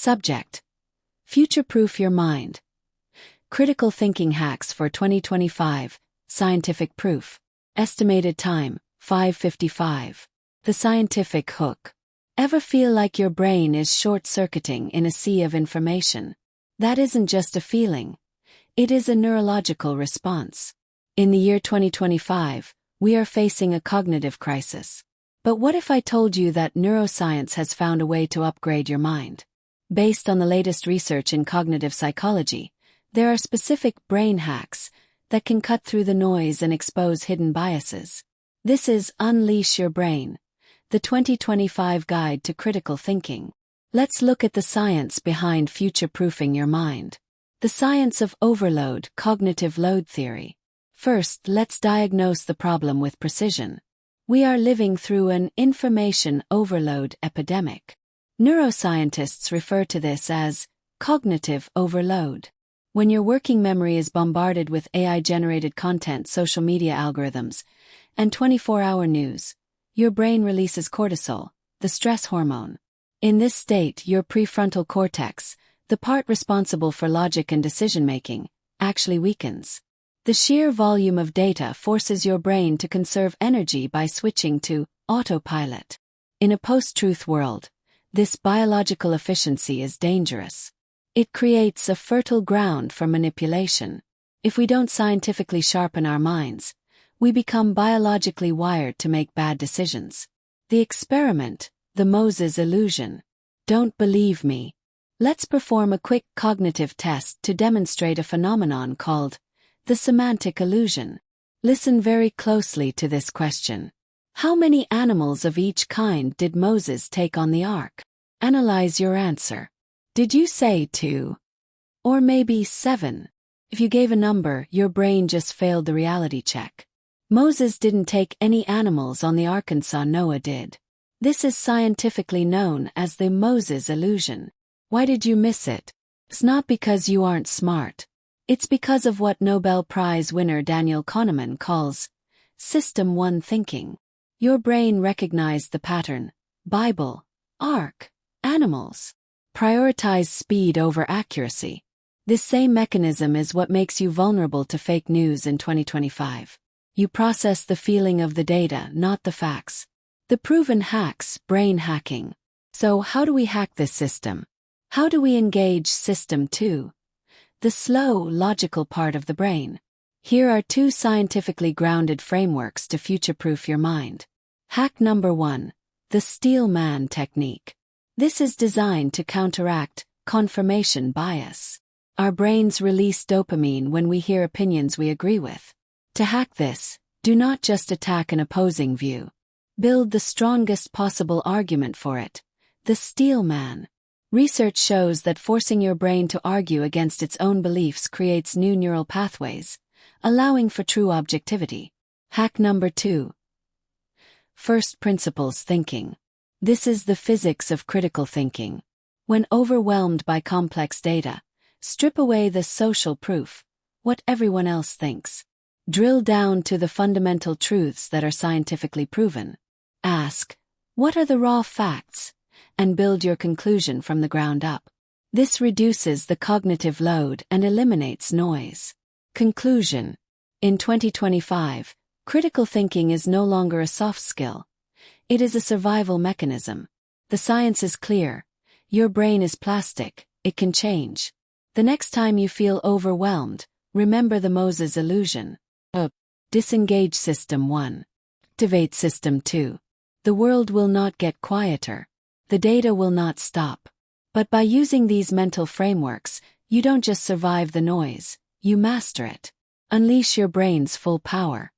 Subject: future-proof your mind. Critical thinking hacks for 2025. Scientific proof. Estimated time: 5:55. The scientific hook. Ever feel like your brain is short-circuiting in a sea of information? That isn't just a feeling. It is a neurological response. In the year 2025, we are facing a cognitive crisis. But what if I told you that neuroscience has found a way to upgrade your mind? Based on the latest research in cognitive psychology, there are specific brain hacks that can cut through the noise and expose hidden biases. This is Unleash Your Brain, the 2025 Guide to Critical Thinking. Let's look at the science behind future-proofing your mind. The science of overload, cognitive load theory. First, let's diagnose the problem with precision. We are living through an information overload epidemic. Neuroscientists refer to this as cognitive overload. When your working memory is bombarded with AI-generated content, social media algorithms, and 24-hour news, your brain releases cortisol, the stress hormone. In this state, your prefrontal cortex, the part responsible for logic and decision-making, actually weakens. The sheer volume of data forces your brain to conserve energy by switching to autopilot. In a post-truth world, this biological efficiency is dangerous. It creates a fertile ground for manipulation. If we don't scientifically sharpen our minds, we become biologically wired to make bad decisions. The experiment, the Moses illusion. Don't believe me? Let's perform a quick cognitive test to demonstrate a phenomenon called the semantic illusion. Listen very closely to this question. How many animals of each kind did Moses take on the ark? Analyze your answer. Did you say 2? Or maybe 7? If you gave a number, your brain just failed the reality check. Moses didn't take any animals on the ark, Noah did. This is scientifically known as the Moses illusion. Why did you miss it? It's not because you aren't smart. It's because of what Nobel Prize winner Daniel Kahneman calls System 1 thinking. Your brain recognized the pattern: Bible, ark, animals. Prioritize speed over accuracy. This same mechanism is what makes you vulnerable to fake news in 2025. You process the feeling of the data, not the facts. The proven hacks: brain hacking. So how do we hack this system? How do we engage System 2? The slow, logical part of the brain. Here are 2 scientifically grounded frameworks to future-proof your mind. Hack number 1. The Steel Man technique. This is designed to counteract confirmation bias. Our brains release dopamine when we hear opinions we agree with. To hack this, do not just attack an opposing view. Build the strongest possible argument for it. The Steel Man. Research shows that forcing your brain to argue against its own beliefs creates new neural pathways, allowing for true objectivity. Hack number 2. First principles thinking. This is the physics of critical thinking. When overwhelmed by complex data, strip away the social proof, what everyone else thinks. Drill down to the fundamental truths that are scientifically proven. Ask, what are the raw facts? And build your conclusion from the ground up. This reduces the cognitive load and eliminates noise. Conclusion. In 2025, critical thinking is no longer a soft skill. It is a survival mechanism. The science is clear. Your brain is plastic. It can change. The next time you feel overwhelmed, remember the Moses illusion. Disengage System 1. Activate System 2. The world will not get quieter. The data will not stop. But by using these mental frameworks, you don't just survive the noise, you master it. Unleash your brain's full power.